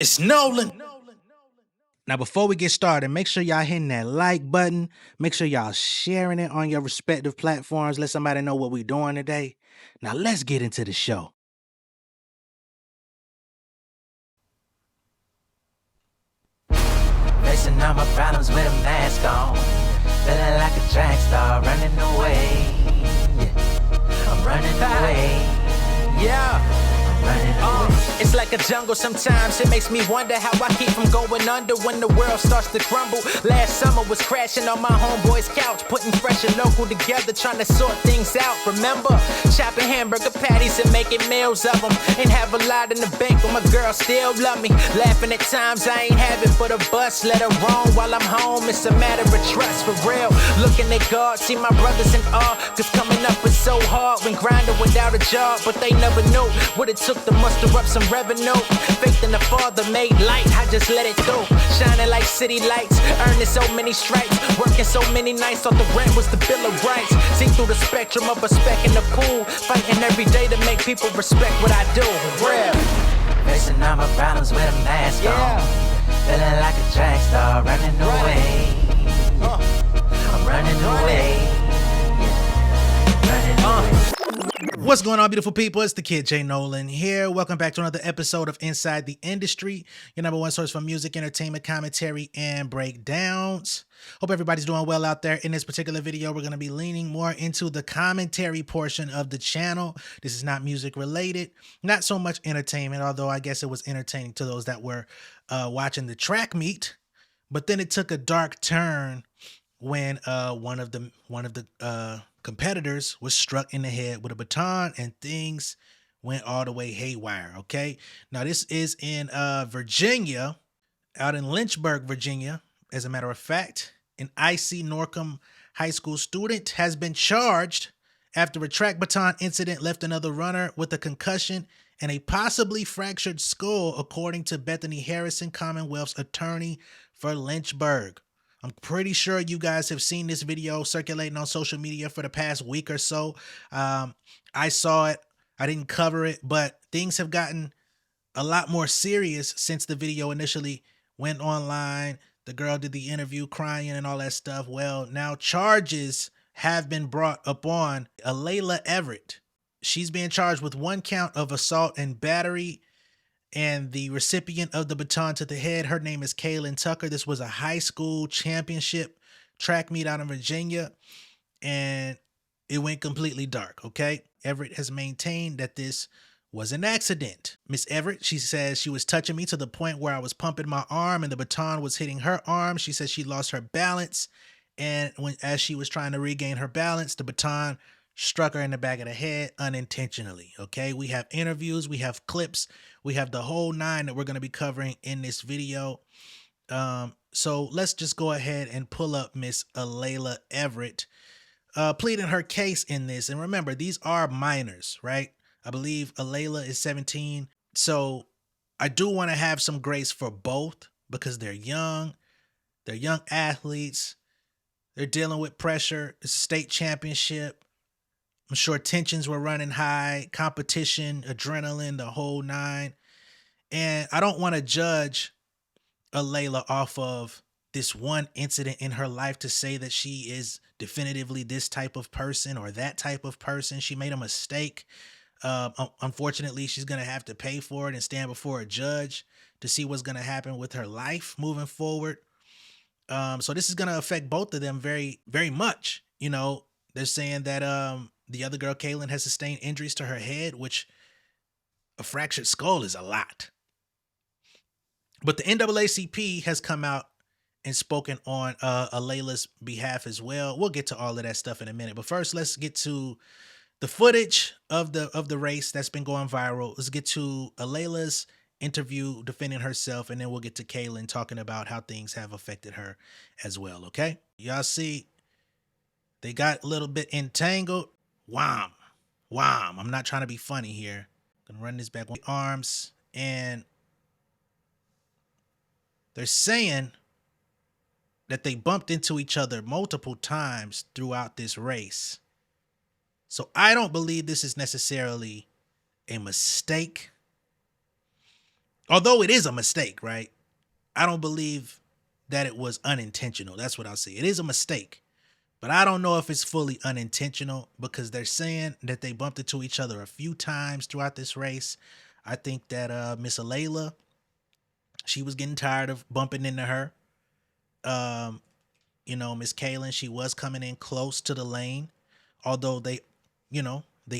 It's Nolan. Now, before we get started, make sure y'all hitting that like button. Make sure y'all sharing it on your respective platforms. Let somebody know what we're doing today. Now, let's get into the show. Facing all my problems with a mask on, feeling like a track star running away. I'm running away. I'm running away. It's like a jungle sometimes. It makes me wonder how I keep from going under when the world starts to crumble. Last summer was crashing on my homeboy's couch, putting fresh and local together, trying to sort things out. Remember, chopping hamburger patties and making meals of them, and have a lot in the bank, but my girl still love me. Laughing at times I ain't have it for the bus, let her roam while I'm home. It's a matter of trust, for real. Looking at God, see my brothers in awe, cause coming up is so hard when grinding without a job. But they never knew what it took to muster up some revenue. Faith in the Father made light, I just let it through. Shining like city lights, earning so many stripes, working so many nights, thought the rent was the bill of rights. See through the spectrum of a speck in the pool, fighting every day to make people respect what I do. Real. Facing all my problems with a mask on, feeling like a track star running away. I'm running away. Running away. What's going on, beautiful people? It's the kid J Nolan here. Welcome back to another episode of Inside the Industry, your number one source for music, entertainment, commentary, and breakdowns. Hope everybody's doing well out there. In this particular video, we're going to be leaning more into the commentary portion of the channel. This is not music related, not so much entertainment, although I guess it was entertaining to those that were watching the track meet. But then it took a dark turn when one of the competitors was struck in the head with a baton and things went all the way haywire. Okay, now this is in Virginia, out in Lynchburg, Virginia. As a matter of fact, an I.C. Norcom High School student has been charged after a track baton incident left another runner with a concussion and a possibly fractured skull, according to Bethany Harrison, Commonwealth's attorney for Lynchburg. I'm pretty sure you guys have seen this video circulating on social media for the past week or so. I saw it. I didn't cover it, but things have gotten a lot more serious since the video initially went online. The girl did the interview crying and all that stuff. Well, now charges have been brought upon Alaila Everett. She's being charged with 1 count of assault and battery. And the recipient of the baton to the head, her name is Kaelen Tucker. This was a high school championship track meet out in Virginia, and it went completely dark, okay? Everett has maintained that this was an accident. Miss Everett, she says she was touching me to the point where I was pumping my arm and the baton was hitting her arm. She says she lost her balance, and as she was trying to regain her balance, the baton struck her in the back of the head unintentionally. Okay, we have interviews, we have clips, we have the whole nine that we're going to be covering in this video. So let's just go ahead and pull up Miss Alaila Everett pleading her case in this. And remember, these are minors, right? I believe Alaila is 17. So I do want to have some grace for both because they're young athletes, they're dealing with pressure. It's a state championship. I'm sure tensions were running high, competition, adrenaline, the whole nine. And I don't want to judge Alaila off of this one incident in her life to say that she is definitively this type of person or that type of person. She made a mistake. Unfortunately, she's going to have to pay for it and stand before a judge to see what's going to happen with her life moving forward. So this is going to affect both of them very, very much. You know, they're saying that the other girl, Kaelen, has sustained injuries to her head, which a fractured skull is a lot. But the NAACP has come out and spoken on Alaila's behalf as well. We'll get to all of that stuff in a minute. But first, let's get to the footage of the race that's been going viral. Let's get to Alaila's interview defending herself, and then we'll get to Kaelen talking about how things have affected her as well, okay? Y'all see, they got a little bit entangled. Wham. I'm not trying to be funny here. Gonna run this back with arms, and they're saying that they bumped into each other multiple times throughout this race. So I don't believe this is necessarily a mistake. Although it is a mistake, right? I don't believe that it was unintentional. That's what I'll say. It is a mistake, but I don't know if it's fully unintentional because they're saying that they bumped into each other a few times throughout this race. I think that Miss Alaila, she was getting tired of bumping into her. Um, Miss Kaelen, she was coming in close to the lane, although they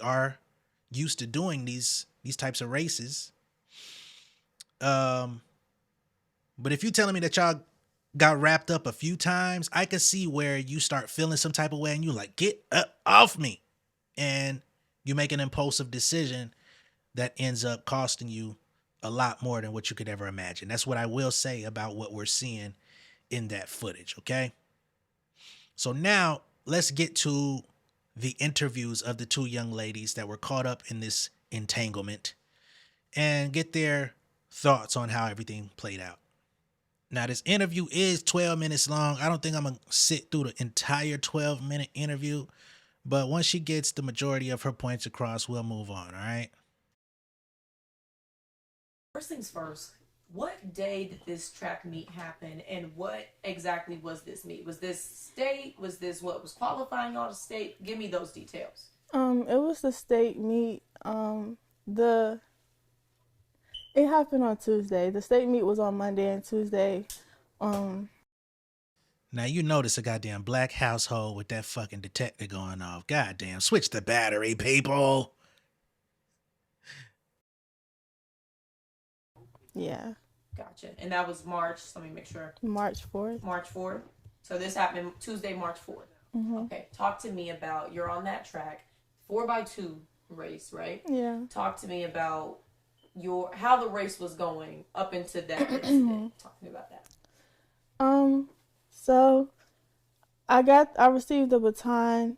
are used to doing these types of races. Um, but if you telling me that y'all got wrapped up a few times, I could see where you start feeling some type of way and you like, get up off me. And you make an impulsive decision that ends up costing you a lot more than what you could ever imagine. That's what I will say about what we're seeing in that footage, okay? So now let's get to the interviews of the two young ladies that were caught up in this entanglement and get their thoughts on how everything played out. Now, this interview is 12 minutes long. I don't think I'm going to sit through the entire 12-minute interview, but once she gets the majority of her points across, we'll move on, all right? First things first, what day did this track meet happen, and what exactly was this meet? Was this state? Was this what was qualifying all the state? Give me those details. It was the state meet. The It happened on Tuesday. The state meet was on Monday and Tuesday. Now, you notice a goddamn black household with that fucking detector going off. Goddamn, switch the battery, people. Yeah, Gotcha. And that was March. Let me make sure. March 4th. March 4th. So this happened Tuesday, March 4th. Okay. Talk to me about, you're on that track, 4x2 race, right? Yeah. Talk to me about how the race was going up into that incident. Talk to me about that. So I received the baton.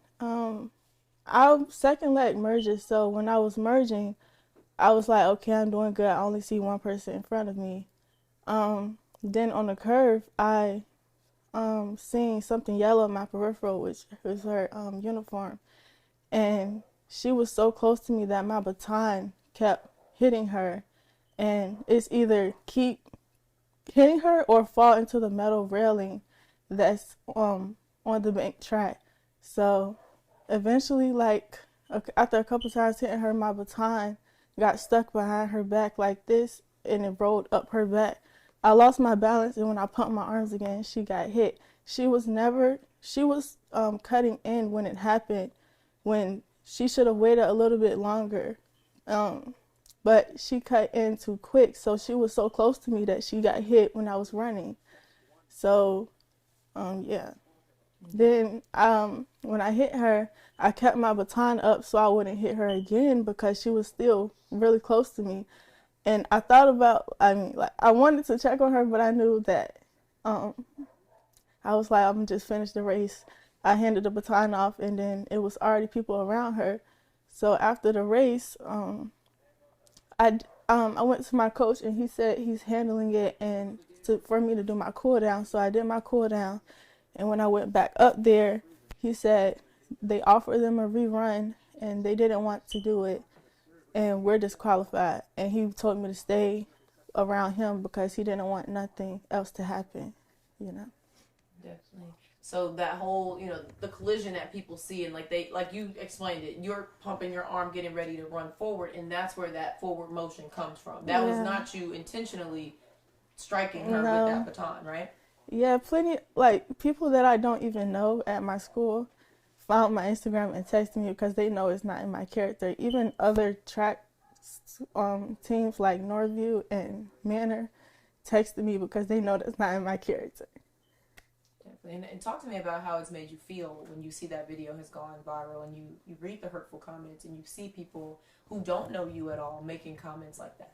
I second leg merges, so when I was merging, I was like, okay, I'm doing good. I only see one person in front of me. Then on the curve, I seen something yellow in my peripheral, which was her uniform, and she was so close to me that my baton kept hitting her, and it's either keep hitting her or fall into the metal railing that's on the bank track. So eventually, like after a couple times hitting her, my baton got stuck behind her back like this, and it rolled up her back. I lost my balance, and when I pumped my arms again, she got hit. She was cutting in when it happened, when she should have waited a little bit longer. But she cut in too quick, so she was so close to me that she got hit when I was running. So, yeah. Then when I hit her, I kept my baton up so I wouldn't hit her again because she was still really close to me. And I thought about, I wanted to check on her, but I knew that I was like, I'm going to just finish the race. I handed the baton off, and then it was already people around her. So after the race, I went to my coach, and he said he's handling it and for me to do my cool down. So I did my cool down. And when I went back up there, he said they offered them a rerun, and they didn't want to do it, and we're disqualified. And he told me to stay around him because he didn't want nothing else to happen, Definitely. So that whole, the collision that people see, and like you explained it, you're pumping your arm, getting ready to run forward, and that's where that forward motion comes from. That was not you intentionally striking her with that baton, right? Yeah, plenty, people that I don't even know at my school found my Instagram and texted me because they know it's not in my character. Even other track teams like Northview and Manor texted me because they know that's not in my character. And talk to me about how it's made you feel when you see that video has gone viral, and you read the hurtful comments, and you see people who don't know you at all making comments like that.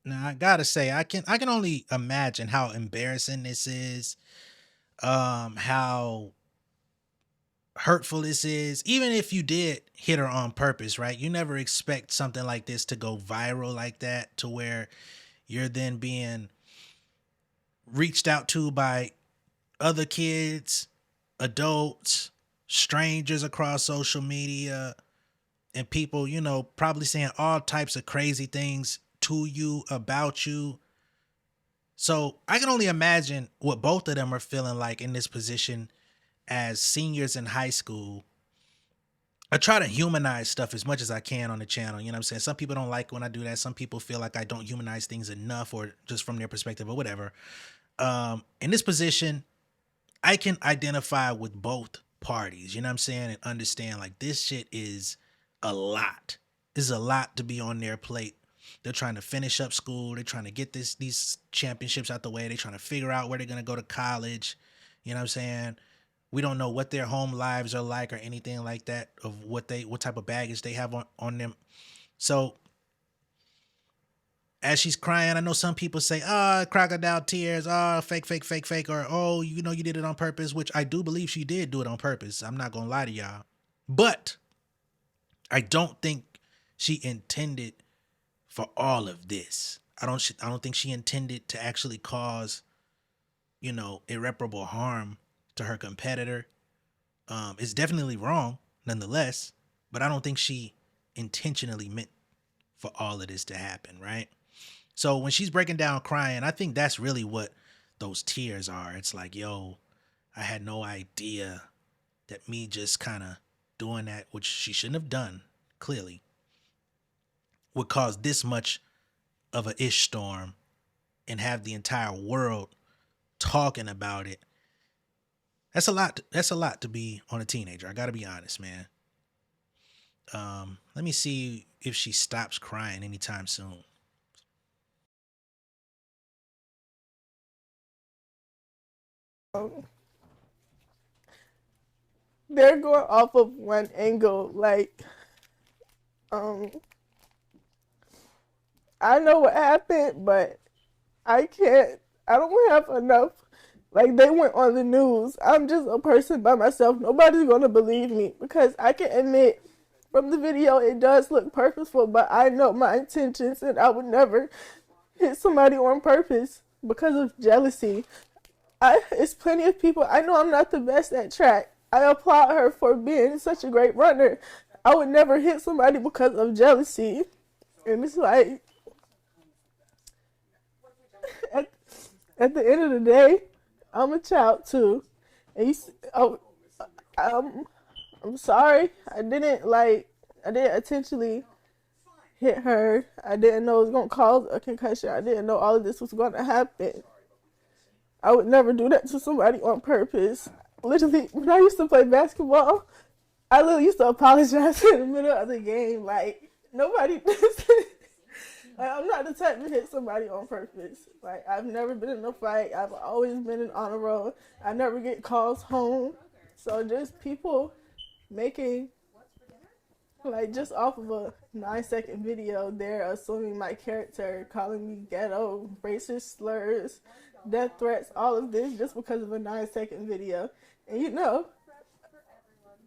Now, I gotta say, I can only imagine how embarrassing this is. How hurtful this is, even if you did hit her on purpose, right? You never expect something like this to go viral like that, to where you're then being reached out to by other kids, adults, strangers across social media, and people, probably saying all types of crazy things to you, about you. So I can only imagine what both of them are feeling like in this position as seniors in high school. I try to humanize stuff as much as I can on the channel. You know what I'm saying? Some people don't like when I do that. Some people feel like I don't humanize things enough, or just from their perspective or whatever. In this position, I can identify with both parties, you know what I'm saying? And understand, like, this shit is a lot. It's a lot to be on their plate. They're trying to finish up school. They're trying to get these championships out the way. They're trying to figure out where they're going to go to college. You know what I'm saying? We don't know what their home lives are like or anything like that, of what type of baggage they have on them. So as she's crying, I know some people say, crocodile tears, fake, fake, fake, fake, or, you did it on purpose, which I do believe she did do it on purpose. I'm not going to lie to y'all. But I don't think she intended for all of this. I don't think she intended to actually cause, irreparable harm to her competitor. It's definitely wrong nonetheless, but I don't think she intentionally meant for all of this to happen, right? So when she's breaking down crying, I think that's really what those tears are. It's like, yo, I had no idea that me just kind of doing that, which she shouldn't have done, clearly, would cause this much of an ish storm and have the entire world talking about it. That's a lot. That's a lot to be on a teenager. I got to be honest, man. Let me see if she stops crying anytime soon. They're going off of one angle, like, I know what happened, but I don't have enough. Like, they went on the news. I'm just a person by myself. Nobody's going to believe me, because I can admit from the video it does look purposeful, but I know my intentions, and I would never hit somebody on purpose because of jealousy. It's plenty of people. I know I'm not the best at track. I applaud her for being such a great runner. I would never hit somebody because of jealousy. And it's like, at the end of the day, I'm a child too. And I'm sorry. I didn't intentionally hit her. I didn't know it was going to cause a concussion. I didn't know all of this was going to happen. I would never do that to somebody on purpose. Literally, when I used to play basketball, I literally used to apologize in the middle of the game. Like, nobody does it. Like, I'm not the type to hit somebody on purpose. Like, I've never been in a fight. I've always been in on a road. I never get calls home. So just people making, like, just off of a 9-second video, they're assuming my character, calling me ghetto, racist slurs, death threats, all of this just because of a 9-second video. And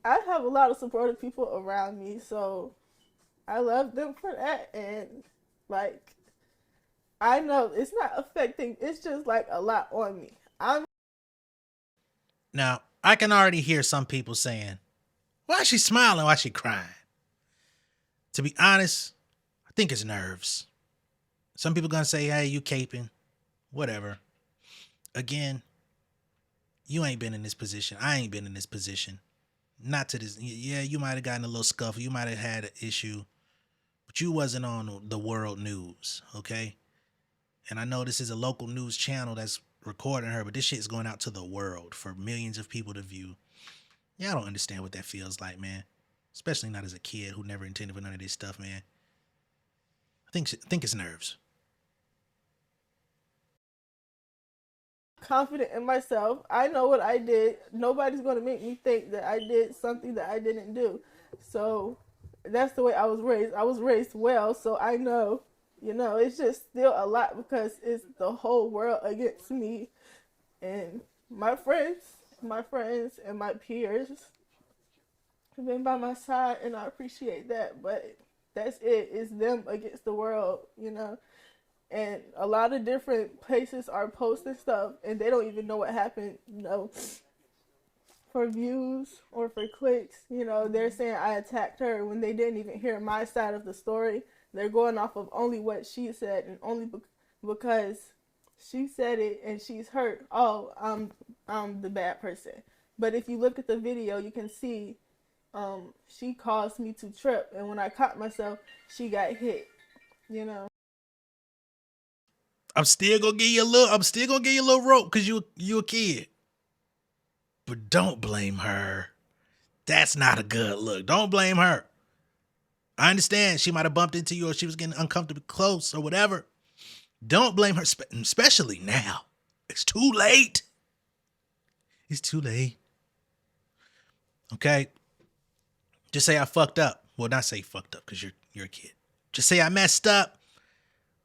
I have a lot of supportive people around me, so I love them for that. And like, I know it's not affecting, it's just like a lot on me. Now, I can already hear some people saying, why is she smiling? Why is she crying? To be honest, I think it's nerves. Some people gonna say, hey, you caping, whatever. Again, you ain't been in this position. I ain't been in this position. Not to this. Yeah, you might have gotten a little scuffle. You might have had an issue, but you wasn't on the world news, okay? And I know this is a local news channel that's recording her, but this shit is going out to the world for millions of people to view. Yeah, I don't understand what that feels like, man. Especially not as a kid who never intended for none of this stuff, man. I think it's nerves. Confident in myself. I know what I did. Nobody's going to make me think that I did something that I didn't do. So that's the way I was raised. I was raised well, so I know, it's just still a lot because it's the whole world against me and my friends and my peers. been by my side, and I appreciate that. But that's it. It's them against the world, you know. And a lot of different places are posting stuff, and they don't even know what happened, you know, for views or for clicks. You know, they're saying I attacked her when they didn't even hear my side of the story. They're going off of only what she said, and only because she said it and she's hurt. Oh, I'm the bad person. But if you look at the video, you can see she caused me to trip, and when I caught myself, she got hit. You know. I'm still gonna give you a little rope because you a kid. But don't blame her. That's not a good look. Don't blame her. I understand she might have bumped into you or she was getting uncomfortably close or whatever. Don't blame her, especially now. It's too late. It's too late. Okay? Just say I fucked up. Well, not say fucked up because you're a kid. Just say I messed up.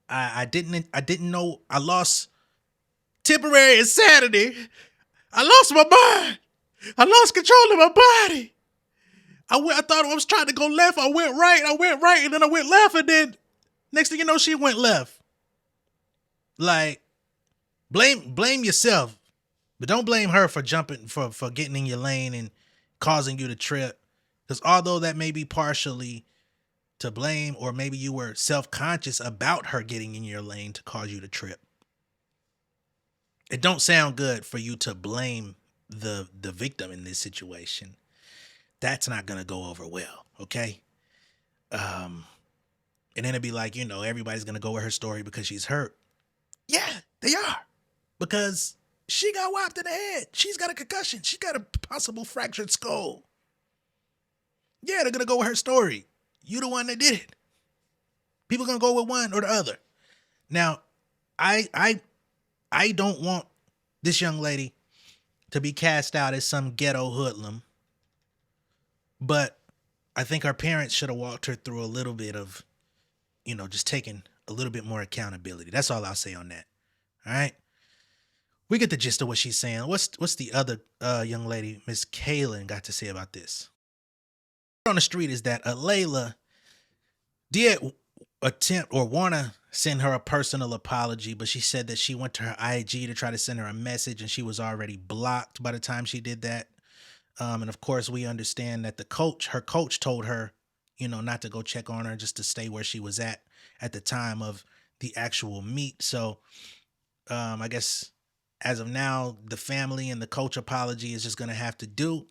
I didn't know I lost temporary insanity. I lost my mind. I lost control of my body. I thought I was trying to go left. I went right, and then I went left, and then next thing you know, she went left. Like, blame yourself, but don't blame her for jumping for getting in your lane and causing you to trip. Because although that may be partially to blame, or maybe you were self-conscious about her getting in your lane to cause you to trip, it don't sound good for you to blame the victim in this situation. That's not gonna go over well, okay? And then it'd be like, everybody's gonna go with her story because she's hurt. Yeah, they are. Because she got whacked in the head. She's got a concussion. She got a possible fractured skull. Yeah, they're gonna go with her story. You the one that did it. People gonna go with one or the other. Now, I don't want this young lady to be cast out as some ghetto hoodlum, but I think her parents should have walked her through a little bit of, just taking a little bit more accountability. That's all I'll say on that. All right. We get the gist of what she's saying. What's the other young lady, Miss Kaelen, got to say about this? On the street is that Alaila did attempt or want to send her a personal apology, but she said that she went to her IG to try to send her a message and she was already blocked by the time she did that. And of course, we understand that her coach told her, not to go check on her, just to stay where she was at the time of the actual meet. So I guess as of now, the family and the coach apology is just going to have to do.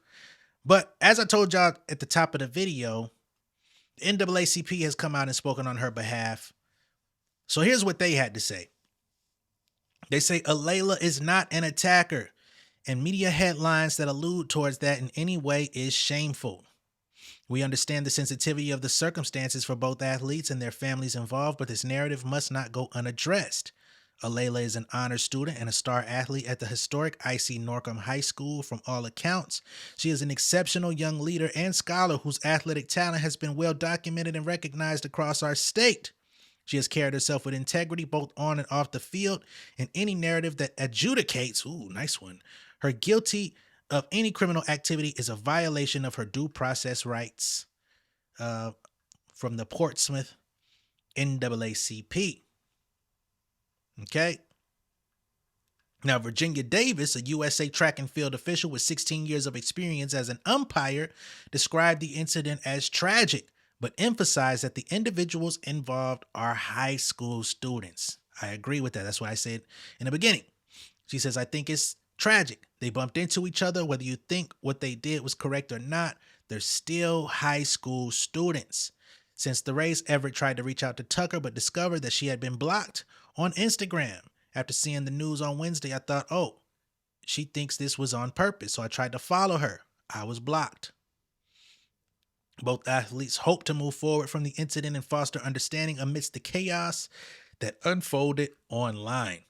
But as I told y'all at the top of the video, the NAACP has come out and spoken on her behalf. So here's what they had to say. They say Alaila is not an attacker, and media headlines that allude towards that in any way is shameful. We understand the sensitivity of the circumstances for both athletes and their families involved, but this narrative must not go unaddressed. Alaila is an honor student and a star athlete at the historic IC Norcom High School from all accounts. She is an exceptional young leader and scholar whose athletic talent has been well documented and recognized across our state. She has carried herself with integrity both on and off the field, and any narrative that adjudicates, nice one, her guilty of any criminal activity is a violation of her due process rights. From the Portsmouth NAACP. Okay. Now, Virginia Davis, a USA track and field official with 16 years of experience as an umpire, described the incident as tragic, but emphasized that the individuals involved are high school students. I agree with that. That's what I said in the beginning. She says, I think it's tragic. They bumped into each other. Whether you think what they did was correct or not, they're still high school students. Since the race, Everett tried to reach out to Tucker, but discovered that she had been blocked on Instagram. After seeing the news on Wednesday, I thought, she thinks this was on purpose, so I tried to follow her. I was blocked. Both athletes hope to move forward from the incident and foster understanding amidst the chaos that unfolded online.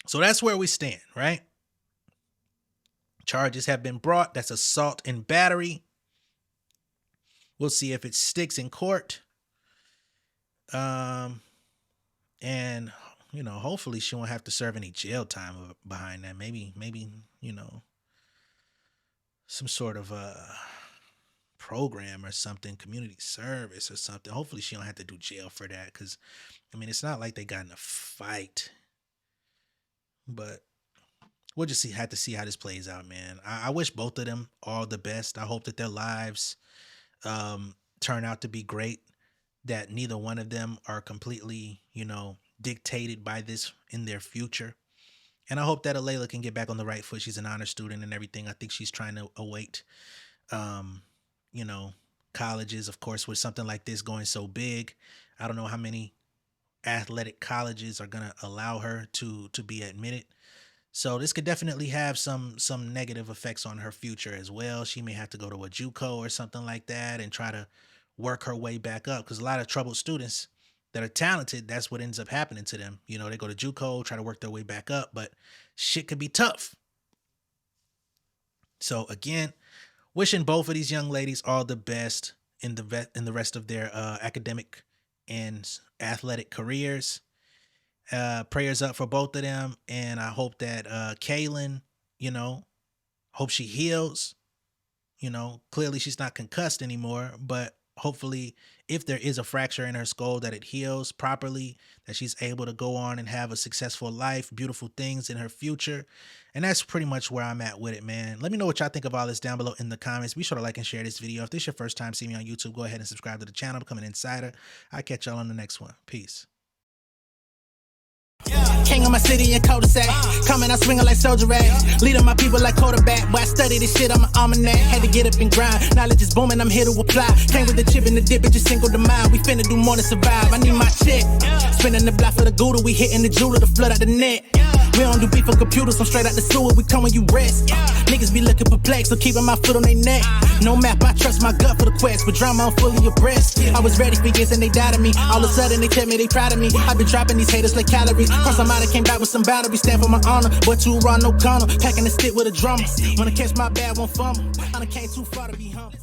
So that's where we stand, right? Charges have been brought. That's assault and battery. We'll see if it sticks in court. And, hopefully she won't have to serve any jail time behind that. Maybe, some sort of program or something, community service or something. Hopefully she don't have to do jail for that, because I mean it's not like they got in a fight. But we'll just have to see how this plays out, man. I wish both of them all the best. I hope that their lives turn out to be great, that neither one of them are completely, dictated by this in their future. And I hope that Alaila can get back on the right foot. She's an honor student and everything. I think she's trying to await, colleges, of course, with something like this going so big. I don't know how many athletic colleges are going to allow her to be admitted. So this could definitely have some negative effects on her future as well. She may have to go to a JUCO or something like that and try to work her way back up, because a lot of troubled students that are talented, that's what ends up happening to them. They go to JUCO, try to work their way back up, but shit could be tough. So again, wishing both of these young ladies all the best in the rest of their academic and athletic careers. Prayers up for both of them, and I hope that Kaelen, hope she heals. Clearly she's not concussed anymore, but hopefully if there is a fracture in her skull, that it heals properly, that she's able to go on and have a successful life, beautiful things in her future. And that's pretty much where I'm at with it, man. Let me know what y'all think of all this down below in the comments. Be sure to like and share this video. If this is your first time seeing me on YouTube, go ahead and subscribe to the channel, become an insider. I'll catch y'all on the next one. Peace. King of my city and cul-de-sac. Coming out swinging like soldier rag. Leading my people like quarterback. Boy, I study this shit, I'm an almanac. Had to get up and grind. Knowledge is booming, I'm here to apply. Came with the chip and the dip, it just single the mind. We finna do more than survive. I need my check. Spinning the block for the Gouda. We hitting the jeweler to flood out the net. We don't do beef on computers, I'm straight out the sewer. We come when you rest. Niggas be looking perplexed, so keeping my foot on their neck. No map, I trust my gut for the quest. But drama, I'm fully abreast. I was ready for years and they died of me. All of a sudden they tell me they proud of me. I been dropping these haters like calories. Cross them out, I came back with some boundaries. Stand for my honor, but too raw, no corner. Packing the stick with a drummer. Wanna catch my bad, won't fumble. I done came too far to be humble.